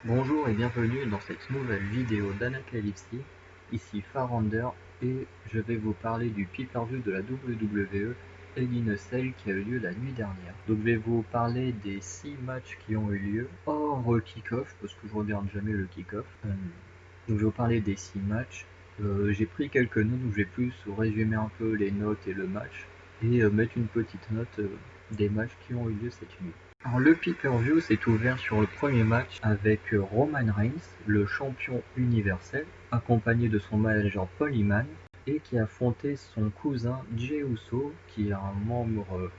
Bonjour et bienvenue dans cette nouvelle vidéo d'Anacalypse. Ici Farander et je vais vous parler du pay-per-view de la WWE Hell in a Cell qui a eu lieu la nuit dernière. Donc je vais vous parler des 6 matchs qui ont eu lieu hors kick-off parce que je regarde jamais le kick-off. Donc je vais vous parler des 6 matchs. J'ai pris quelques notes donc je vais plus résumer un peu les notes et le match et mettre une petite note des matchs qui ont eu lieu cette nuit. Alors le pay-per-view s'est ouvert sur le premier match avec Roman Reigns, le champion universel, accompagné de son manager Paul Heyman, et qui affrontait son cousin Jey Uso, qui est un membre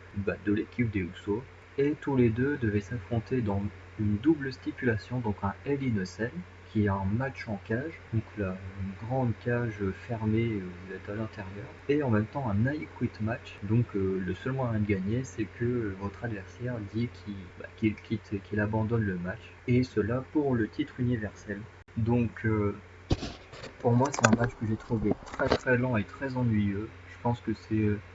de l'équipe des Usos, et tous les deux devaient s'affronter dans une double stipulation, donc un Hell in a Cell, qui est un match en cage, donc là, une grande cage fermée, vous êtes à l'intérieur, et en même temps un I Quit match, donc le seul moyen de gagner c'est que votre adversaire dit qu'il quitte, qu'il abandonne le match, et cela pour le titre universel. Donc pour moi c'est un match que j'ai trouvé très lent et très ennuyeux. Je pense que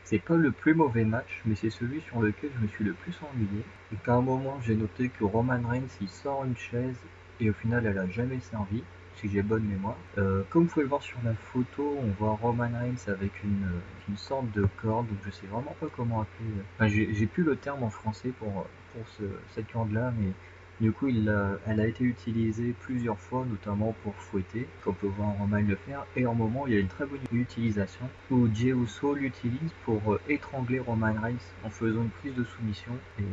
c'est pas le plus mauvais match, mais c'est celui sur lequel je me suis le plus ennuyé. Et qu'à un moment j'ai noté que Roman Reigns il sort une chaise et au final elle a jamais servi, si j'ai bonne mémoire. Comme vous pouvez le voir sur la photo, on voit Roman Reigns avec une sorte de corde, donc je sais vraiment pas comment appeler. Enfin, j'ai plus le terme en français pour cette corde là, mais du coup elle a été utilisée plusieurs fois, notamment pour fouetter, comme on peut voir Roman le faire, et en moment il y a une très bonne utilisation où Jey Uso l'utilise pour étrangler Roman Reigns en faisant une prise de soumission, et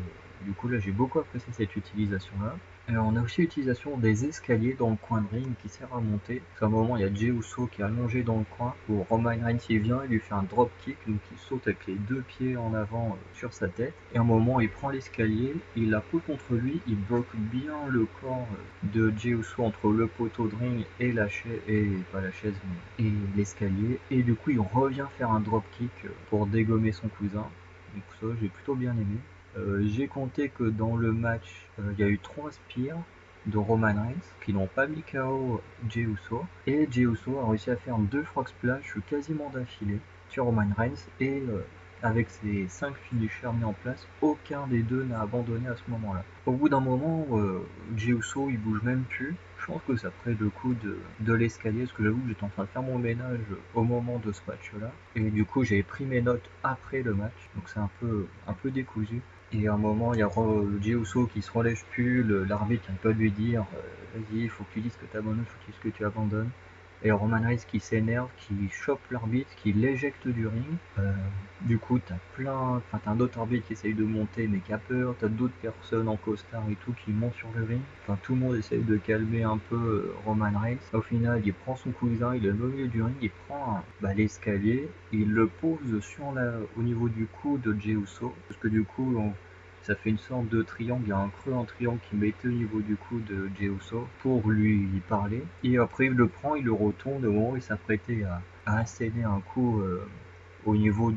du coup là j'ai beaucoup apprécié cette utilisation là. On a aussi l'utilisation des escaliers dans le coin de ring qui sert à monter. À un moment, il y a Jey Uso qui est allongé dans le coin où Roman Reigns y vient et lui fait un drop kick, donc il saute avec les deux pieds en avant sur sa tête. Et à un moment, il prend l'escalier, il la pose contre lui, il bloque bien le corps de Jey Uso entre le poteau de ring et la chaise, et pas la chaise, mais et l'escalier. Et du coup, il revient faire un drop kick pour dégommer son cousin. Donc ça, j'ai plutôt bien aimé. J'ai compté que dans le match, il y a eu 3 spears de Roman Reigns qui n'ont pas mis KO Jey Uso. Et Jey Uso a réussi à faire 2 frog splash quasiment d'affilée sur Roman Reigns. Et avec ses 5 finishers mis en place, aucun des deux n'a abandonné à ce moment-là. Au bout d'un moment, Jey Uso il bouge même plus. Je pense que ça ferait le coup de l'escalier, parce que j'avoue que j'étais en train de faire mon ménage au moment de ce match-là. Et du coup, j'avais pris mes notes après le match, donc c'est un peu décousu. Et à un moment, il y a Jey Uso qui se relève plus, l'arbitre qui peut lui dire vas-y, il faut que tu dises que tu abandonnes, il faut que tu dises que tu abandonnes. Et Roman Reigns qui s'énerve, qui chope l'arbitre, qui l'éjecte du ring. Du coup, t'as un autre arbitre qui essaye de monter mais qui a peur, t'as d'autres personnes en costard et tout qui montent sur le ring. Enfin, tout le monde essaye de calmer un peu Roman Reigns. Au final, il prend son cousin, il est au milieu du ring, il prend l'escalier, il le pose au niveau du cou de Jey Uso, parce que du coup, ça fait une sorte de triangle, il y a un creux en triangle qui mettait au niveau du cou de Jey Uso pour lui parler. Et après il le prend, il le retourne au moment où il s'apprêtait à asséner un coup au niveau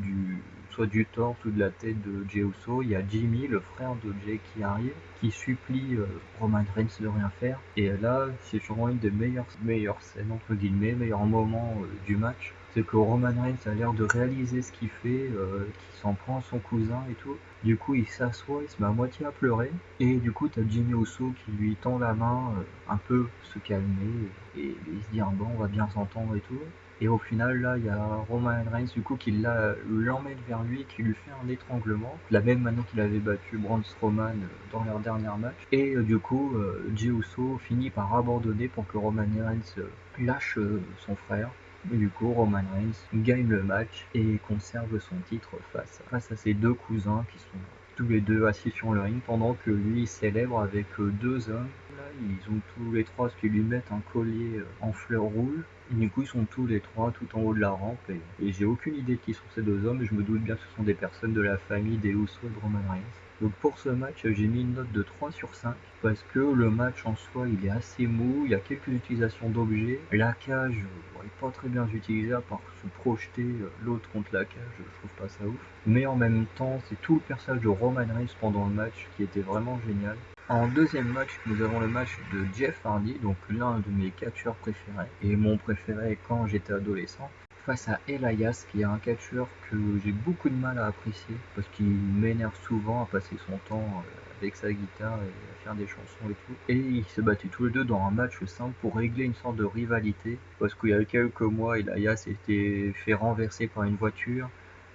soit du torse ou de la tête de Jey Uso. Il y a Jimmy, le frère de Jey, qui arrive, qui supplie Roman Reigns de rien faire. Et là, c'est sûrement une des meilleures scènes, entre guillemets, meilleurs moments du match. C'est que Roman Reigns a l'air de réaliser ce qu'il fait, qu'il s'en prend à son cousin et tout. Du coup, il s'assoit, il se met à moitié à pleurer. Et du coup, t'as Jimmy Uso qui lui tend la main, un peu se calmer, et il se dit ah bon, on va bien s'entendre et tout. Et au final, là, il y a Roman Reigns du coup qui l'emmène vers lui, qui lui fait un étranglement, de la même manière qu'il avait battu Braun Strowman dans leur dernier match. Et du coup, Jey Uso finit par abandonner pour que Roman Reigns lâche son frère. Et du coup, Roman Reigns gagne le match et conserve son titre face à ses deux cousins qui sont tous les deux assis sur le ring pendant que lui célèbre avec deux hommes. Là, ils ont tous les trois ce qui lui mettent un collier en fleurs rouges. Et du coup, ils sont tous les trois tout en haut de la rampe et j'ai aucune idée de qui sont ces deux hommes, mais je me doute bien que ce sont des personnes de la famille des Usos et de Roman Reigns. Donc pour ce match, j'ai mis une note de 3 sur 5 parce que le match en soi, il est assez mou, il y a quelques utilisations d'objets. La cage est pas très bien utilisée à part se projeter l'autre contre la cage, je trouve pas ça ouf. Mais en même temps, c'est tout le personnage de Roman Reigns pendant le match qui était vraiment génial. En deuxième match, nous avons le match de Jeff Hardy, donc l'un de mes catcheurs préférés, et mon préféré quand j'étais adolescent, face à Elias, qui est un catcheur que j'ai beaucoup de mal à apprécier, parce qu'il m'énerve souvent à passer son temps avec sa guitare et à faire des chansons et tout. Et ils se battaient tous les deux dans un match simple pour régler une sorte de rivalité. Parce qu'il y a quelques mois, Elias s'était fait renverser par une voiture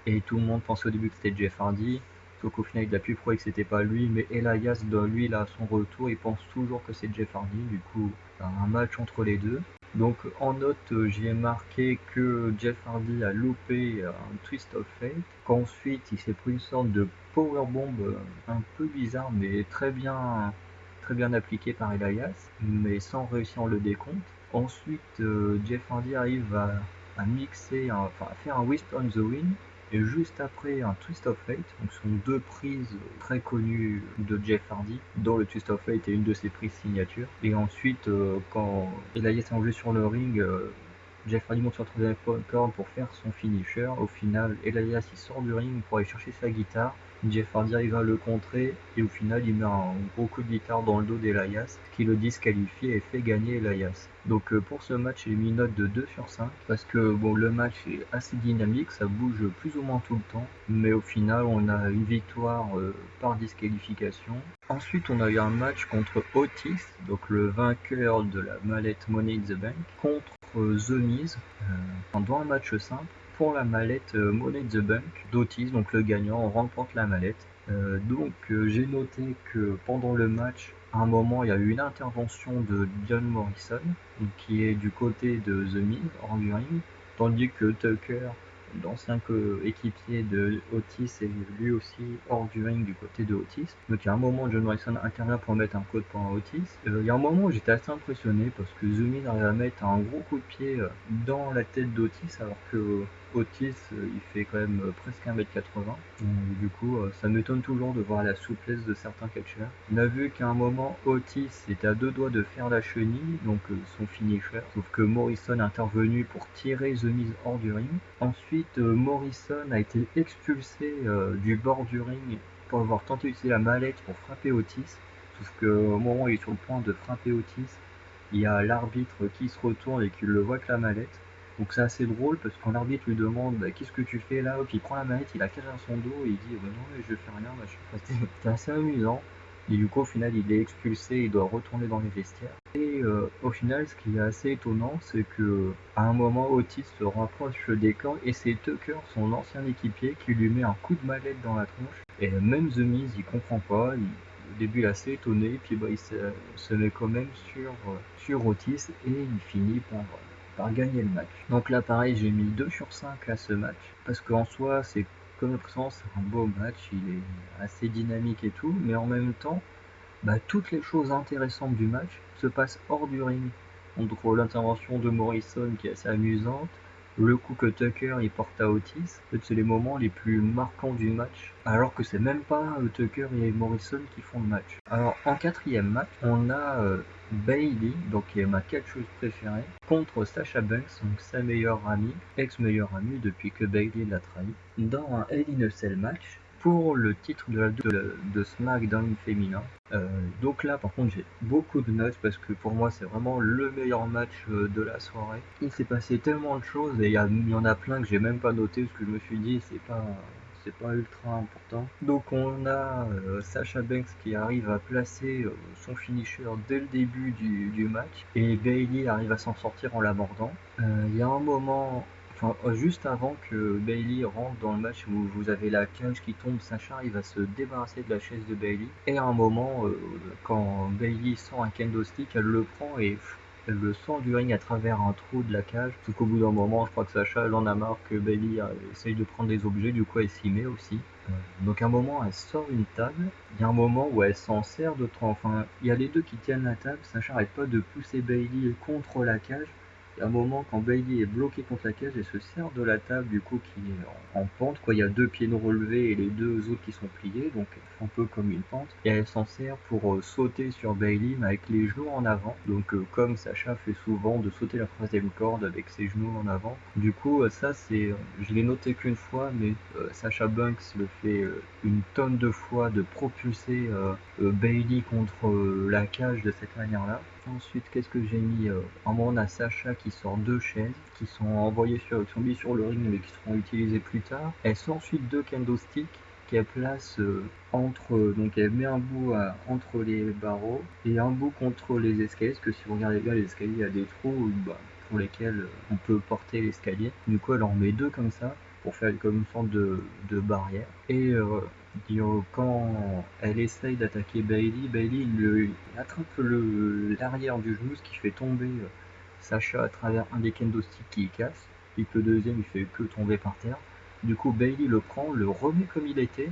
et tout le monde pensait au début que c'était Jeff Hardy. Sauf qu'au final, il a pu prouver que c'était pas lui, mais Elias, lui, là, à son retour, il pense toujours que c'est Jeff Hardy. Du coup, un match entre les deux. Donc en note, j'ai marqué que Jeff Hardy a loupé un Twist of Fate, qu'ensuite il s'est pris une sorte de powerbomb un peu bizarre, mais très bien appliqué par Elias, mais sans réussir le décompte. Ensuite, Jeff Hardy arrive à mixer, enfin à faire un Wisp on the Wind, et juste après un Twist of Fate, donc ce sont deux prises très connues de Jeff Hardy, dont le Twist of Fate est une de ses prises signature. Et ensuite, quand Elias est enlevé sur le ring, Jeff Hardy monte sur la troisième corde pour faire son finisher. Au final, Elias il sort du ring pour aller chercher sa guitare. Jeff Hardy arrive à le contrer et au final il met un gros coup de guitare dans le dos d'Elias, ce qui le disqualifie et fait gagner Elias. Donc pour ce match j'ai mis une note de 2 sur 5 parce que bon, le match est assez dynamique, ça bouge plus ou moins tout le temps, mais au final on a une victoire par disqualification. Ensuite on a eu un match contre Otis, donc le vainqueur de la mallette Money in the Bank, contre The Miz dans un match simple pour la mallette Money in the Bank d'Otis, donc le gagnant remporte la mallette. J'ai noté que pendant le match, à un moment, il y a eu une intervention de John Morrison, qui est du côté de The Miz, hors du ring, tandis que Tucker, l'ancien équipier de Otis, est lui aussi hors du ring du côté de Otis. Donc il y a un moment, John Morrison intervient pour mettre un coup de poing à Otis. Il y a un moment où j'étais assez impressionné parce que The Miz arrive à mettre un gros coup de pied dans la tête d'Otis alors que Otis il fait quand même presque 1m80. Du coup ça m'étonne toujours de voir la souplesse de certains catcheurs. On a vu qu'à un moment Otis était à deux doigts de faire la chenille, donc son finisher, sauf que Morrison est intervenu pour tirer The Miz hors du ring. Ensuite Morrison a été expulsé du bord du ring pour avoir tenté d'utiliser la mallette pour frapper Otis, sauf qu'au moment où il est sur le point de frapper Otis, il y a l'arbitre qui se retourne et qui le voit avec la mallette. Donc c'est assez drôle parce que quand l'arbitre lui demande qu'est-ce que tu fais là, puis il prend la mallette, il a cage à son dos et il dit non mais je fais rien, c'est assez amusant. Et du coup au final il est expulsé, il doit retourner dans les vestiaires. Et au final ce qui est assez étonnant c'est que à un moment Otis se rapproche des cordes et c'est Tucker, son ancien équipier, qui lui met un coup de mallette dans la tronche. Et même The Miz il comprend pas, au début il est assez étonné, puis il se met quand même sur Otis et il finit par gagner le match. Donc là pareil j'ai mis 2 sur 5 à ce match parce qu'en soi c'est comme l'impression c'est un beau match, il est assez dynamique et tout, mais en même temps toutes les choses intéressantes du match se passent hors du ring. Entre l'intervention de Morrison qui est assez amusante, le coup que Tucker il porte à Otis, en fait, c'est les moments les plus marquants du match, alors que c'est même pas Tucker et Morrison qui font le match. Alors en quatrième match, on a Bayley, donc qui est ma catcheuse préférée, contre Sasha Banks, donc sa meilleure amie, ex-meilleure amie depuis que Bayley l'a trahi, dans un Hell in a Cell match pour le titre de SmackDown féminin. Donc là par contre j'ai beaucoup de notes parce que pour moi c'est vraiment le meilleur match de la soirée. Il s'est passé tellement de choses et il y en a plein que j'ai même pas noté parce que je me suis dit c'est pas ultra important. Donc on a Sasha Banks qui arrive à placer son finisher dès le début du match et Bayley arrive à s'en sortir en l'abordant. Il y a un moment, juste avant que Bayley rentre dans le match où vous avez la cage qui tombe, Sasha arrive à se débarrasser de la chaise de Bayley. Et à un moment, quand Bayley sent un kendo stick, elle le prend et elle le sort du ring à travers un trou de la cage. Sauf qu'au bout d'un moment, je crois que Sasha elle en a marre que Bayley essaye de prendre des objets, du coup elle s'y met aussi. Donc à un moment, elle sort une table. Il y a un moment où elle s'en sert de temps. Enfin, il y a les deux qui tiennent la table. Sasha arrête pas de pousser Bayley contre la cage. Il y a un moment quand Bayley est bloqué contre la cage, elle se sert de la table du coup qui est en pente. Quoi. Il y a deux pieds relevés et les deux autres qui sont pliés, donc un peu comme une pente. Et elle s'en sert pour sauter sur Bayley mais avec les genoux en avant. Donc comme Sasha fait souvent de sauter la troisième corde avec ses genoux en avant. Du coup ça c'est, je l'ai noté qu'une fois, mais Sasha Banks le fait une tonne de fois de propulser Bayley contre la cage de cette manière-là. Ensuite, qu'est-ce que j'ai mis un moment, on a Sasha qui sort deux chaises qui sont envoyées qui sont mises sur le ring mais qui seront utilisées plus tard. Elle sort ensuite deux kendo sticks qu'elle place donc elle met un bout entre les barreaux et un bout contre les escaliers, parce que si vous regardez bien les escaliers, il y a des trous pour lesquels on peut porter l'escalier. Du coup, elle en met 2 comme ça pour faire comme une sorte de barrière. Et quand elle essaye d'attaquer Bayley, il attrape l'arrière du genou, ce qui fait tomber Sacha à travers un des kendo sticks qui casse, et que le deuxième il fait que tomber par terre. Du coup, Bayley le prend, le remet comme il était,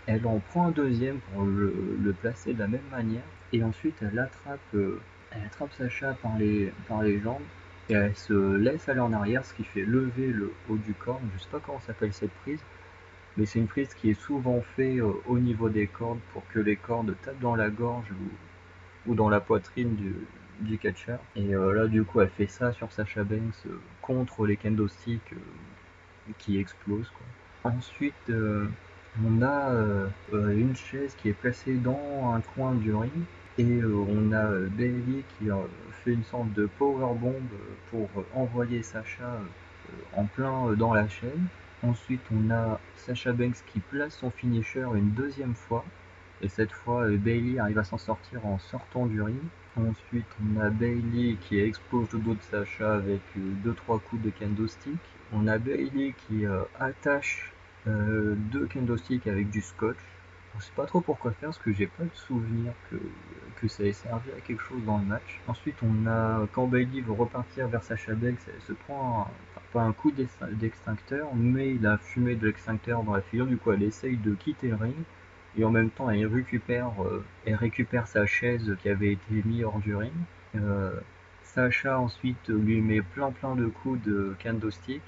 elle en prend un deuxième pour le placer de la même manière, et ensuite elle attrape Sacha par les jambes, et elle se laisse aller en arrière, ce qui fait lever le haut du corps. Je sais pas comment s'appelle cette prise, mais c'est une prise qui est souvent faite au niveau des cordes pour que les cordes tapent dans la gorge ou dans la poitrine du catcheur. Et là, du coup, elle fait ça sur Sasha Banks contre les kendo sticks qui explosent, quoi. Ensuite, on a une chaise qui est placée dans un coin du ring. Et on a Bayley qui fait une sorte de powerbomb pour envoyer Sacha en plein dans la chaîne. Ensuite, on a Sasha Banks qui place son finisher une deuxième fois. Et cette fois, Bayley arrive à s'en sortir en sortant du ring. Ensuite, on a Bayley qui explose le dos de Sacha avec 2-3 coups de kendo stick. On a Bayley qui attache 2 kendo sticks avec du scotch. Je sais pas trop pourquoi faire, parce que j'ai pas le souvenir que ça ait servi à quelque chose dans le match. Ensuite, on a, quand Bayley veut repartir vers Sasha Banks, elle se prend pas un coup d'extincteur, mais la fumée de l'extincteur dans la figure. Du coup, elle essaye de quitter le ring, et en même temps, elle récupère sa chaise qui avait été mise hors du ring. Sacha ensuite lui met plein de coups de kendo stick,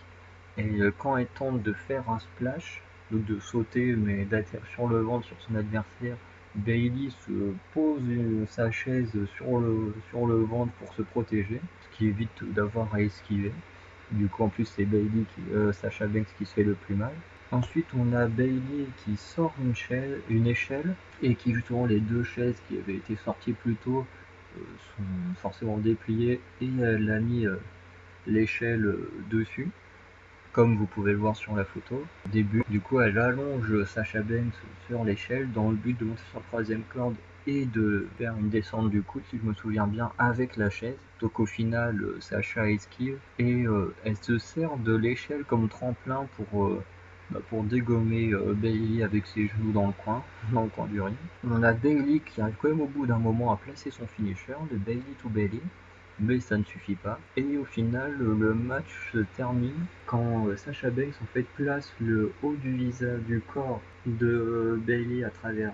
et quand elle tente de faire un splash, donc de sauter mais d'atterrir sur le ventre sur son adversaire, Bayley se pose sa chaise sur le ventre pour se protéger, ce qui évite d'avoir à esquiver. Du coup, en plus, c'est Sasha Banks qui se fait le plus mal. Ensuite, on a Bayley qui sort une échelle, et qui, justement, les 2 chaises qui avaient été sorties plus tôt sont forcément dépliées, et elle a mis l'échelle dessus, comme vous pouvez le voir sur la photo. Au début, du coup, elle allonge Sasha Banks sur l'échelle dans le but de monter sur la 3e corde et de faire une descente du coude, si je me souviens bien, avec la chaise. Donc au final, Sacha esquive, et elle se sert de l'échelle comme tremplin pour dégommer Bayley avec ses genoux dans le coin du ring. On a Bayley qui arrive quand même au bout d'un moment à placer son finisher de Bayley to Bayley, mais ça ne suffit pas. Et au final, le match se termine quand Sasha Banks en fait place le haut du visage, du corps de Bayley à travers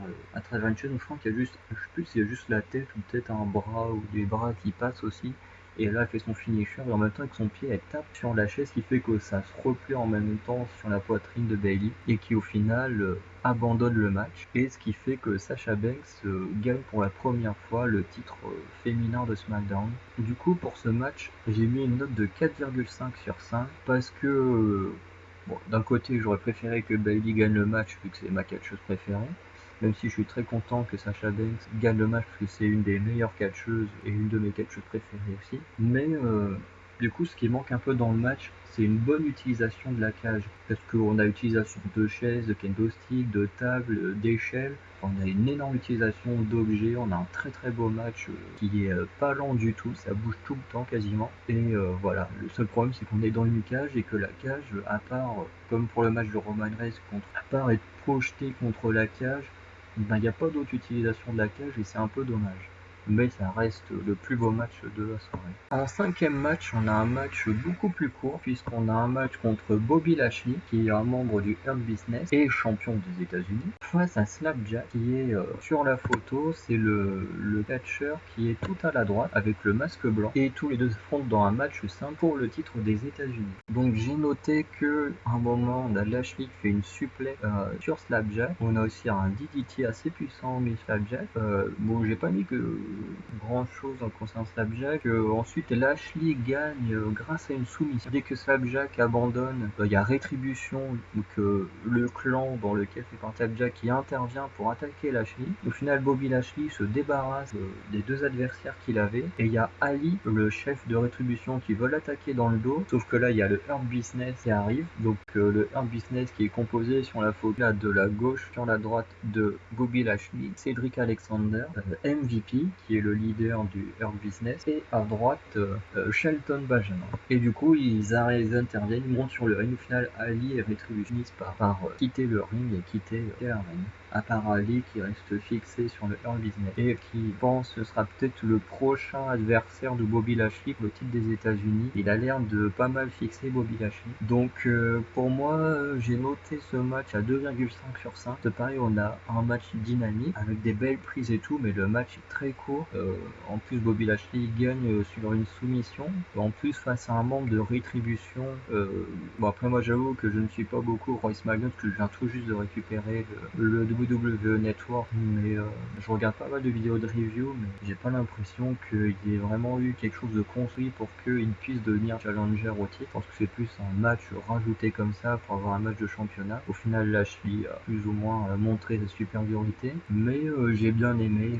une chaise. Donc je crois qu'il y a juste, je sais plus s'il y a juste la tête ou peut-être un bras ou des bras qui passent aussi. Et là, elle fait son finisher, et en même temps, avec son pied, elle tape sur la chaise, qui fait que ça se replie en même temps sur la poitrine de Bayley, et qui au final abandonne le match. Et ce qui fait que Sasha Banks gagne pour la première fois le titre féminin de SmackDown. Du coup, pour ce match, j'ai mis une note de 4,5 sur 5, parce que bon, d'un côté, j'aurais préféré que Bayley gagne le match, vu que c'est ma catcheuse préférée. Même si je suis très content que Sasha Banks gagne le match, parce que c'est une des meilleures catcheuses et une de mes catcheuses préférées aussi. Mais du coup, ce qui manque un peu dans le match, c'est une bonne utilisation de la cage. Parce qu'on a utilisation de chaises, de kendo stick, de tables, d'échelles. On a une énorme utilisation d'objets. On a un très beau match qui est pas lent du tout. Ça bouge tout le temps quasiment. Et voilà, le seul problème, c'est qu'on est dans une cage, et que la cage, à part, comme pour le match de Roman Reigns, à part être projetée contre la cage, il n'y a pas d'autre utilisation de la cage, et c'est un peu dommage. Mais ça reste le plus beau match de la soirée. En 5e match, on a un match beaucoup plus court, puisqu'on a un match contre Bobby Lashley, qui est un membre du Hurt Business et champion des États-Unis, face à Slapjack, qui est sur la photo. C'est le catcheur qui est tout à la droite avec le masque blanc, et tous les deux s'affrontent dans un match simple pour le titre des États-Unis. Donc j'ai noté que à un moment, on a Lashley qui fait une suplex sur Slapjack. On a aussi un DDT assez puissant mis Slapjack. Bon, j'ai pas mis que grand chose en concernant Slapjack. Ensuite, Lashley gagne grâce à une soumission. Dès que Slapjack abandonne, il y a Rétribution, donc le clan dans lequel fait partie Slapjack, qui intervient pour attaquer Lashley. Au final, Bobby Lashley se débarrasse des deux adversaires qu'il avait, et il y a Ali, le chef de Rétribution, qui veut l'attaquer dans le dos, sauf que là il y a le Hurt Business qui arrive, donc le Hurt Business qui est composé sur la photo là, de la gauche sur la droite de Bobby Lashley, Cedric Alexander, MVP qui est le leader du Hurt Business, et à droite Shelton Benjamin. Et du coup ils interviennent, ils montent sur le ring. Au final, Ali et Rétribution finissent par quitter le ring et quitter l'arène. À part Ali qui reste fixé sur le Hurt Business et qui pense que ce sera peut-être le prochain adversaire de Bobby Lashley pour le titre des États-Unis. Il a l'air de pas mal fixer Bobby Lashley. Donc pour moi, j'ai noté ce match à 2,5 sur 5. C'est pareil, on a un match dynamique avec des belles prises et tout, mais le match est très court. En plus, Bobby Lashley gagne sur une soumission. En plus, face à un membre de Rétribution. Bon, après, moi j'avoue que je ne suis pas beaucoup Royce Magnus, que je viens tout juste de récupérer le WWE Network, mais je regarde pas mal de vidéos de review, mais j'ai pas l'impression qu'il y ait vraiment eu quelque chose de construit pour qu'il puisse devenir challenger au titre. Je pense que c'est plus un match rajouté comme ça pour avoir un match de championnat. Au final, Lashley a plus ou moins montré sa supériorité, mais j'ai bien aimé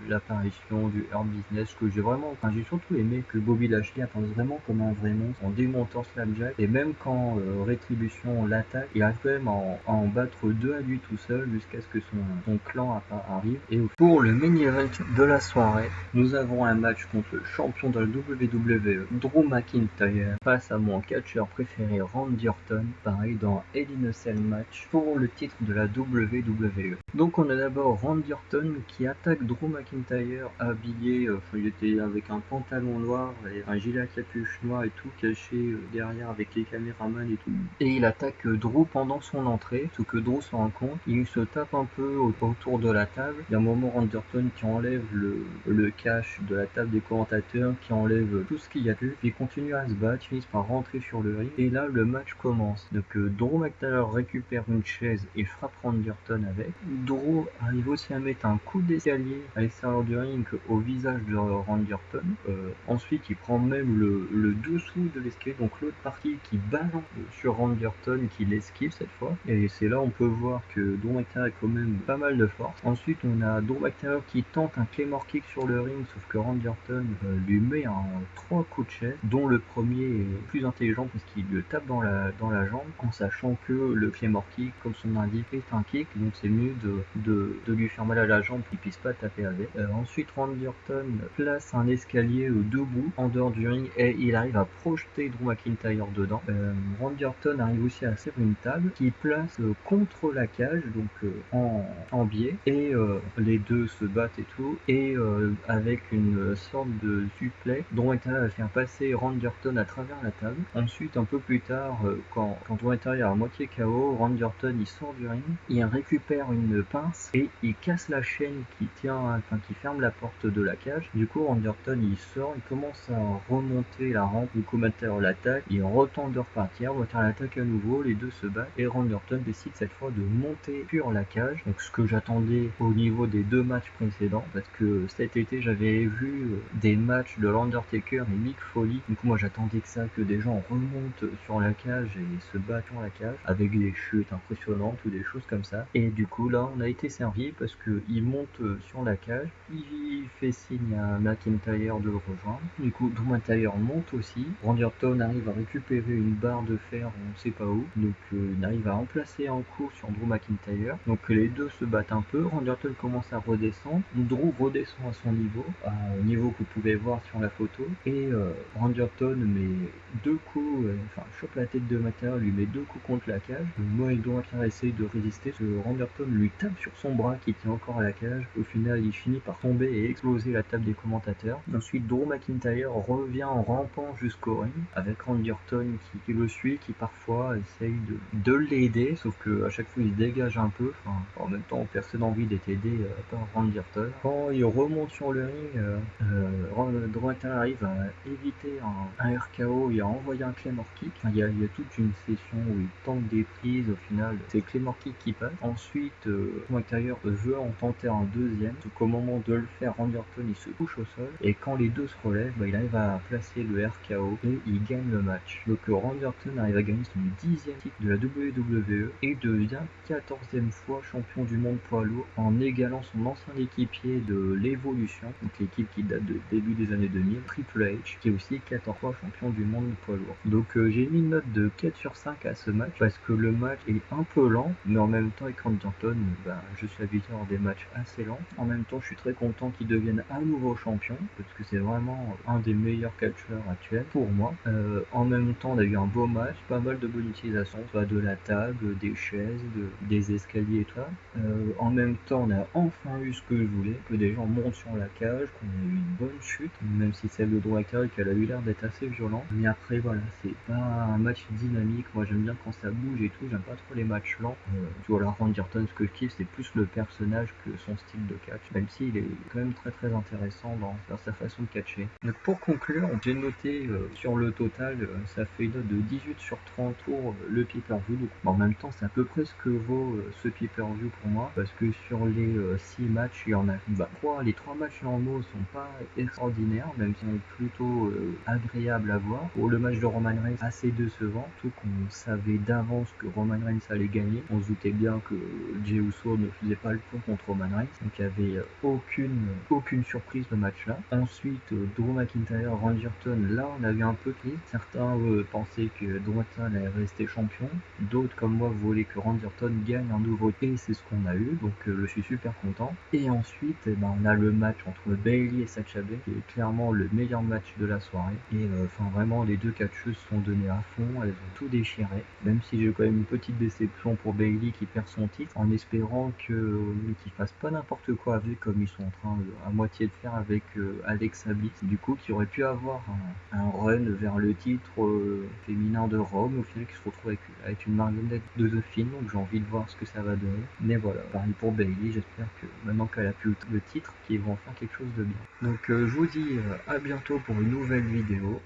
l'apparition du Hurt Business, que j'ai surtout aimé que Bobby Lashley apparaisse vraiment comme un vrai monstre en démontant Slapjack, et même quand Rétribution l'attaque, il arrive quand même à en battre deux à lui tout seul jusqu'à ce que son clan arrive. Et pour le main event de la soirée, nous avons un match contre le champion de la WWE, Drew McIntyre, face à mon catcheur préféré Randy Orton, pareil dans Hell in a Cell match pour le titre de la WWE. Donc on a d'abord Randy Orton qui attaque Drew McIntyre habillé, il était avec un pantalon noir et un gilet à capuche noire et tout, caché derrière avec les caméramans et tout. Et il attaque Drew pendant son entrée, ce que Drew se rend compte, il se tape un peu autour de la table. Il y a un moment Randy Orton qui enlève le cache de la table des commentateurs, qui enlève tout ce qu'il y a dessus, puis il continue à se battre, finissent par rentrer sur le ring, et là le match commence. Donc Drew McIntyre récupère une chaise et frappe Randy Orton avec. Drew arrive aussi à mettre un coup d'escalier à l'extérieur du ring au visage de Randy Orton. Ensuite il prend même le dessous de l'escalier, donc l'autre partie qui balance sur Randy Orton, qui l'esquive cette fois, et c'est là on peut voir que Drew McIntyre a quand même pas mal de force. Ensuite on a Drew McIntyre qui tente un Claymore Kick sur le ring, sauf que Randy Orton lui met 3 coups de chaise, dont le premier est plus intelligent parce qu'il le tape dans la jambe, en sachant que le Claymore Kick, comme son nom l'indique, est un kick, donc c'est mieux de lui faire mal à la jambe qu'il puisse pas taper avec. Ensuite Randy Orton place un escalier debout en dehors du ring et il arrive à projeter Drew McIntyre dedans. Randy Orton arrive aussi à serrer une table qui place contre la cage, donc en biais, et les deux se battent et tout, et avec une sorte de suplex, Drew McIntyre va faire passer Randy Orton à travers la table. Ensuite, un peu plus tard, quand Drew McIntyre est à moitié KO, Randy Orton il sort du ring, il récupère une pince et il casse la chaîne qui ferme la porte de la cage. Du coup, Randy Orton il sort, il commence à remonter la rampe, du coup McIntyre l'attaque, il retente de repartir, McIntyre l'attaque à nouveau, les deux se battent, et Randy Orton décide cette fois de monter sur la cage, donc ce que j'attendais au niveau des deux matchs précédents, parce que cet été j'avais vu des matchs de l'Undertaker et Mick Foley, du coup moi j'attendais que des gens remontent sur la cage et se battent sur la cage avec des chutes impressionnantes ou des choses comme ça, et du coup là on a été servi parce que il monte sur la cage, il fait signe à McIntyre de le rejoindre, du coup Drew McIntyre monte aussi, Randy Orton arrive à récupérer une barre de fer on sait pas où, donc il arrive à remplacer un coup sur Drew McIntyre, donc les deux se battent un peu, Randy Orton commence à redescendre, Drew redescend à son niveau, au niveau que vous pouvez voir sur la photo, et Randy Orton met deux coups, chope la tête de McIntyre, lui met deux coups contre la cage. Moi et Drew McIntyre essayent de résister, parce que Randy Orton lui tape sur son bras qui tient encore à la cage. Au final, il finit par tomber et exploser la table des commentateurs. Ensuite, Drew McIntyre revient en rampant jusqu'au ring, avec Randy Orton qui le suit, qui parfois essaye de l'aider, sauf que à chaque fois il se dégage s'engage un peu, enfin, en même temps personne n'a envie d'être aidé par Randy Orton. Quand il remonte sur le ring, Drew McIntyre arrive à éviter un RKO et à envoyer un Claymore Kick. Enfin, il y a toute une session où il tente des prises, au final c'est Claymore Kick qui passe. Ensuite Drew McIntyre veut en tenter un deuxième, sauf qu'au moment de le faire, Randy Orton il se couche au sol, et quand les deux se relèvent, il arrive à placer le RKO et il gagne le match. Donc Randy Orton arrive à gagner son 10e titre de la WWE et devient 14e fois champion du monde poids lourd en égalant son ancien équipier de l'Evolution, donc l'équipe qui date de début des années 2000, Triple H, qui est aussi 14 fois champion du monde poids lourd. Donc j'ai mis une note de 4 sur 5 à ce match parce que le match est un peu lent, mais en même temps avec Randy Orton, je suis habitué à avoir des matchs assez lents. En même temps, je suis très content qu'il devienne à nouveau champion parce que c'est vraiment un des meilleurs catcheurs actuels pour moi. En même temps, on a eu un beau match, pas mal de bonne utilisation, soit de la table, des chaises, des escaliers et tout. En même temps, on a enfin eu ce que je voulais, que des gens montent sur la cage, qu'on a eu une bonne chute, même si celle de Drew McIntyre qu'elle a eu l'air d'être assez violente. Mais après, voilà, c'est pas un match dynamique. Moi, j'aime bien quand ça bouge et tout. J'aime pas trop les matchs lents. Tu vois, la Randy Orton, ce que je kiffe, c'est plus le personnage que son style de catch, même s'il est quand même très très intéressant dans sa façon de catcher. Donc pour conclure, j'ai noté sur le total, ça fait une note de 18 sur 30 pour le pay-per-view. Donc en même temps, c'est à peu près ce que vaut ce pay-per-view pour moi, parce que sur les 6 matchs, il y en a les 3 matchs normaux sont pas extraordinaires, même s'ils sont plutôt agréables à voir. Pour le match de Roman Reigns, assez décevant, tout qu'on savait d'avance que Roman Reigns allait gagner. On se doutait bien que Jey Uso ne faisait pas le pont contre Roman Reigns, donc il n'y avait aucune surprise de match là. Ensuite, Drew McIntyre, Randy Orton, là on a eu un peu pris. Certains pensaient que Drew McIntyre allait rester champion, d'autres comme moi voulaient que Randy Orton gagne un nouveau titre, et c'est ce qu'on a eu, donc je suis super content. Et ensuite, on a le match entre Bayley et Sasha Banks, qui est clairement le meilleur match de la soirée. Et vraiment, les deux catcheuses sont données à fond, elles ont tout déchiré, même si j'ai quand même une petite déception pour Bayley qui perd son titre, en espérant qu'il fasse pas n'importe quoi avec, comme ils sont en train à moitié de faire avec Alexa Bliss, du coup qui aurait pu avoir un run vers le titre féminin de Rome, au final qui se retrouve avec une marionnette de The Fiend, donc j'ai envie de voir ce que ça va donner. Mais voilà, pareil pour Bayley, j'espère que maintenant qu'elle a pu le titre, qu'ils vont en faire quelque chose de bien. Donc je vous dis à bientôt pour une nouvelle vidéo.